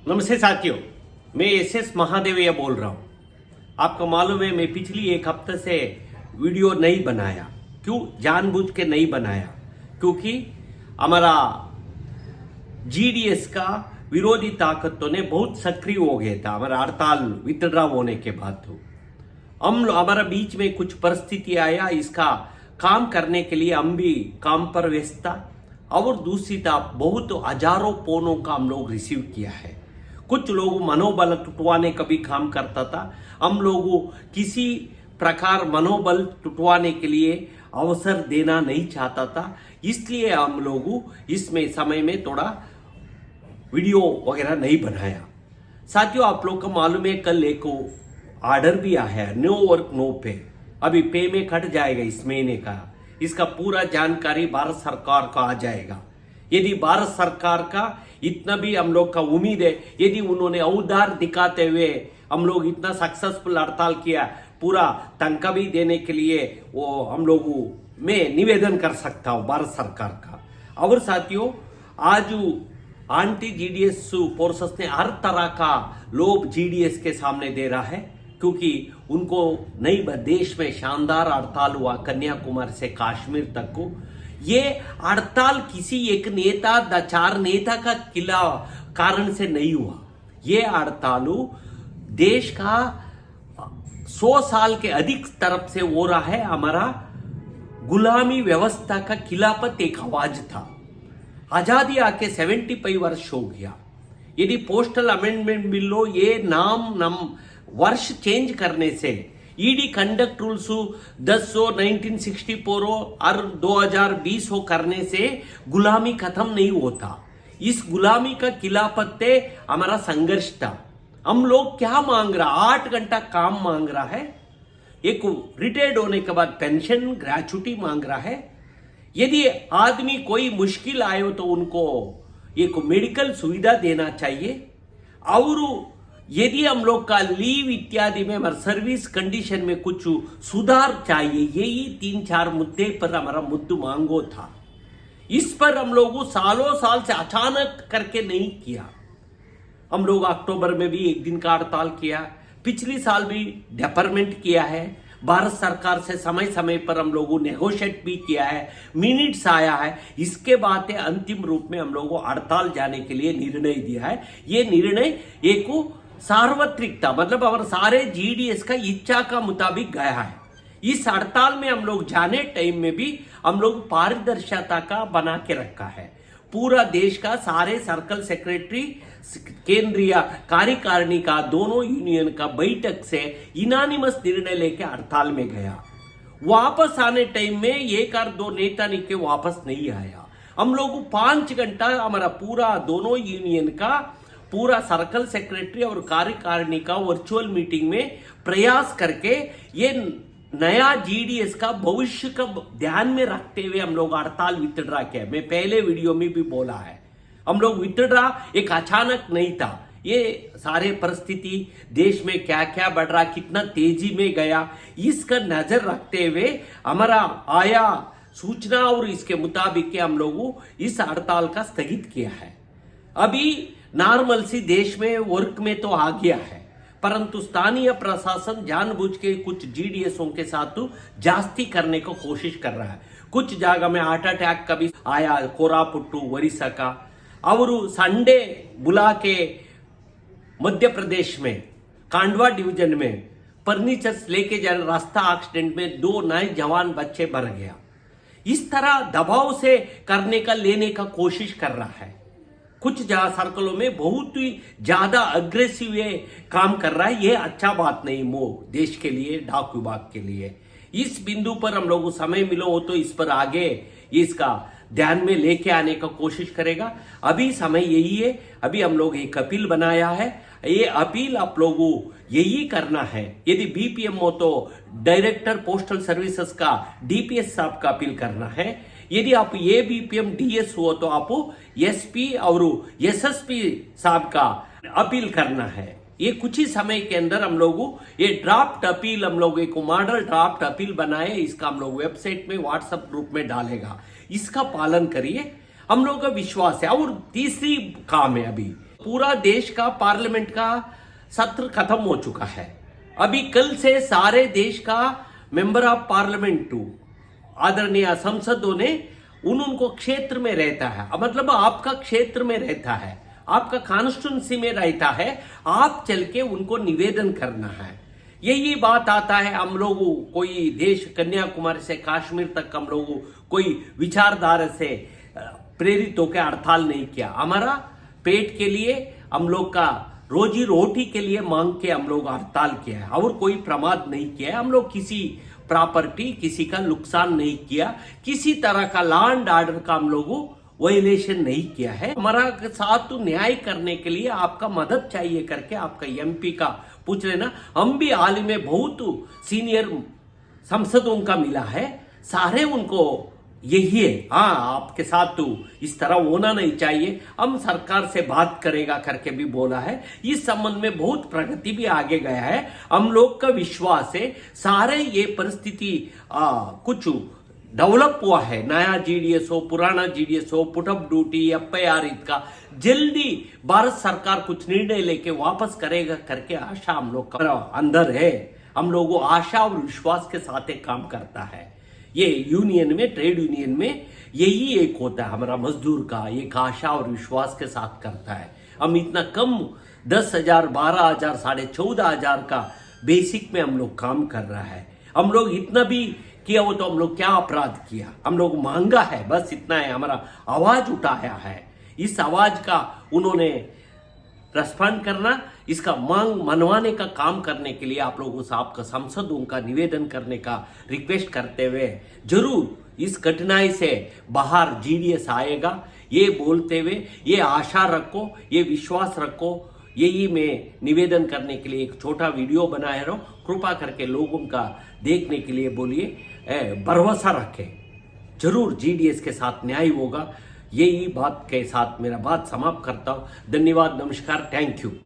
नमस्ते साथियों, मैं एस महादेवैया बोल रहा हूँ। आपको मालूम है मैं पिछली एक हफ्ते से वीडियो नहीं बनाया। क्यों जानबूझ के नहीं बनाया? क्योंकि हमारा जीडीएस का विरोधी ताकतों ने बहुत सक्रिय हो गया था हमारा हड़ताल विथड्रॉ होने के बाद। तो हमारा बीच में कुछ परिस्थिति आया, इसका काम करने के लिए हम भी काम पर व्यस्त था। और दूसरी तरफ बहुत हजारों फोनों का हम लोग रिसीव किया है। कुछ लोग मनोबल टूटवाने का भी काम करता था। हम लोगों किसी प्रकार मनोबल टूटवाने के लिए अवसर देना नहीं चाहता था, इसलिए हम लोगों इसमें समय में थोड़ा वीडियो वगैरह नहीं बनाया। साथियों, आप लोग को मालूम है कल एक ऑर्डर भी आया है, नो वर्क नो पे। अभी पे में कट जाएगा इस महीने का। इसका पूरा जानकारी भारत सरकार का आ जाएगा। यदि भारत सरकार का इतना भी हम लोग का उम्मीद है, यदि उन्होंने औदार दिखाते हुए हम लोग इतना सक्सेसफुल हड़ताल किया, पूरा तनख्वाह भी देने के लिए वो हम लोगों में निवेदन कर सकता हूं भारत सरकार का। और साथियों, आज एंटी जीडीएस फोर्सेस ने हर तरह का लोभ जीडीएस के सामने दे रहा है, क्योंकि उनको नई देश में शानदार हड़ताल हुआ कन्याकुमारी से कश्मीर तक को। ये हड़ताल किसी एक नेता चार नेता का किला कारण से नहीं हुआ। ये हड़ताल देश का 100 साल के अधिक तरफ से हो रहा है। हमारा गुलामी व्यवस्था का खिलाफत एक आवाज था। आजादी आके 75 वर्ष हो गया। यदि पोस्टल अमेंडमेंट बिल हो, ये नाम वर्ष चेंज करने से ईडी कंडक्ट रूल्स 1964 और 2020 हो करने से गुलामी खत्म नहीं होता। इस गुलामी का खिलाफत हमारा संघर्ष था। हम लोग क्या मांग रहा? 8 घंटा काम मांग रहा है, एक रिटायर्ड होने के बाद पेंशन ग्रेच्युटी मांग रहा है। यदि आदमी कोई मुश्किल आए हो तो उनको एक मेडिकल सुविधा देना चाहिए। और यदि हम लोग का लीव इत्यादि में हमारे सर्विस कंडीशन में कुछ सुधार चाहिए, यही 3-4 मुद्दे पर हमारा मुद्दा मांगो था। इस पर हम लोगों सालों साल से अचानक करके नहीं किया। हम लोग अक्टूबर में भी 1 दिन का हड़ताल किया, पिछली साल भी डेफरमेंट किया है। भारत सरकार से समय समय पर हम लोगों नेगोशिएट भी किया है, मिनट्स आया है। इसके बाद अंतिम रूप में हम लोगों हड़ताल जाने के लिए निर्णय दिया है। ये निर्णय एक सार्वत्रिक था, मतलब हमारे सारे जीडीएस का इच्छा का मुताबिक गया है। इस हड़ताल में हम लोग जाने टाइम में भी हम लोग पारदर्शिता का बना के रखा है। पूरा देश का सारे सर्कल सेक्रेटरी, केंद्रीय कार्यकारिणी का दोनों यूनियन का बैठक से इनानिमस निर्णय लेके हड़ताल में गया। वापस आने टाइम में 1 और 2 नेता के वापस नहीं आया। हम लोग 5 घंटा हमारा पूरा दोनों यूनियन का पूरा सर्कल सेक्रेटरी और कार्यकारिणी का वर्चुअल मीटिंग में प्रयास करके ये नया जीडीएस का भविष्य का ध्यान में रखते हुए हम लोग हड़ताल विथड्रॉ किया। मैं पहले वीडियो में भी बोला है, हम लोग विथड्रॉ एक अचानक नहीं था। ये सारे परिस्थिति देश में क्या क्या बढ़ रहा, कितना तेजी में गया, इसका नजर रखते हुए हमारा आया सूचना और इसके मुताबिक हम लोगों इस हड़ताल का स्थगित किया है। अभी नॉर्मल सी देश में वर्क में तो आ गया है, परंतु स्थानीय प्रशासन जानबूझ के कुछ जीडीएसओं के साथ जास्ती करने को कोशिश कर रहा है। कुछ जगह में हार्ट अटैक का भी आया, कोरापुट्टू ओडिशा का। और संडे बुला के मध्य प्रदेश में कांडवा डिवीजन में फर्नीचर्स लेके जा रहे रास्ता एक्सीडेंट में 2 नए जवान बच्चे मर गया। इस तरह दबाव से करने का लेने का कोशिश कर रहा है। कुछ सर्कलों में बहुत ही ज्यादा अग्रेसिव काम कर रहा है। ये अच्छा बात नहीं देश के लिए, डाक विभाग के लिए। इस बिंदु पर हम लोगों को समय मिलो हो तो इस पर आगे इसका ध्यान में लेके आने का कोशिश करेगा। अभी समय यही है। अभी हम लोग एक अपील बनाया है। ये अपील आप लोगों यही करना है। यदि बीपीएम हो तो डायरेक्टर पोस्टल सर्विसेज का डीपीएस साहब का अपील करना है। यदि आप ये बीपीएम डीएस हो तो आप एसपी और एसएसपी साहब का अपील करना है। ये कुछ ही समय के अंदर हम लोगों ये ड्राफ्ट अपील, हम लोग एक मॉडल ड्राफ्ट अपील बनाए, इसका हम लोग वेबसाइट में व्हाट्सएप ग्रुप में डालेगा। इसका पालन करिए, हम लोग का विश्वास है। और तीसरी काम है, अभी पूरा देश का पार्लियामेंट का सत्र खत्म हो चुका है। अभी कल से सारे देश का मेंबर ऑफ पार्लियामेंट आदरणीय संसदों ने उनको क्षेत्र में रहता है, मतलब आपका क्षेत्र में रहता है, आपका कॉन्स्टिट्यूंसी में रहता है, आप चल के उनको निवेदन करना है। यही बात आता है, हम लोग कोई देश कन्याकुमारी से कश्मीर तक हम लोग कोई विचारधारा से प्रेरित होकर हड़ताल नहीं किया। हमारा पेट के लिए, हम लोग का रोजी रोटी के लिए मांग के हम लोग हड़ताल किया है और कोई प्रमाद नहीं किया है। हम लोग किसी प्रॉपर्टी, किसी का नुकसान नहीं किया, किसी तरह का लॉ एंड ऑर्डर का हम लोग वायलेशन नहीं किया है। हमारा साथ तो न्याय करने के लिए आपका मदद चाहिए करके आपका एमपी का पूछ लेना। हम भी हाल ही में बहुत सीनियर सांसदों का मिला है, सारे उनको यही है, हाँ आपके साथ तो इस तरह होना नहीं चाहिए, हम सरकार से बात करेगा करके भी बोला है। इस संबंध में बहुत प्रगति भी आगे गया है। हम लोग का विश्वास है सारे ये परिस्थिति कुछ डेवलप हुआ है, नया जीडीएस हो, पुराना जीडीएस हो, पुटअप ड्यूटी, एफआईआर, इसका जल्दी भारत सरकार कुछ निर्णय लेके वापस करेगा करके आशा हम लोग का अंदर है। हम लोगों आशा और विश्वास के साथ एक काम करता है। ये यूनियन में, ट्रेड यूनियन में यही एक होता है हमारा मजदूर का, एक आशा और विश्वास के साथ करता है। हम इतना कम 10,000, 12,000, 14,500 का बेसिक में हम लोग काम कर रहा है। हम लोग इतना भी किया हो तो हम लोग क्या अपराध किया, हम लोग मांगा है, बस इतना है, हमारा आवाज उठाया है। इस आवाज का उन्होंने रेस्पॉन्ड करना, इसका मांग मनवाने का काम करने के लिए आप लोगों से, आपका सांसदों का निवेदन करने का रिक्वेस्ट करते हुए जरूर इस कठिनाई से बाहर जीडीएस आएगा, ये बोलते हुए ये आशा रखो, ये विश्वास रखो। यही मैं निवेदन करने के लिए एक छोटा वीडियो बनाया रहा हूं, कृपा करके लोगों का देखने के लिए बोलिए, भरोसा रखें, जरूर जीडीएस के साथ न्याय होगा। यही बात के साथ मेरा बात समाप्त करता हूं। धन्यवाद, नमस्कार, थैंक यू।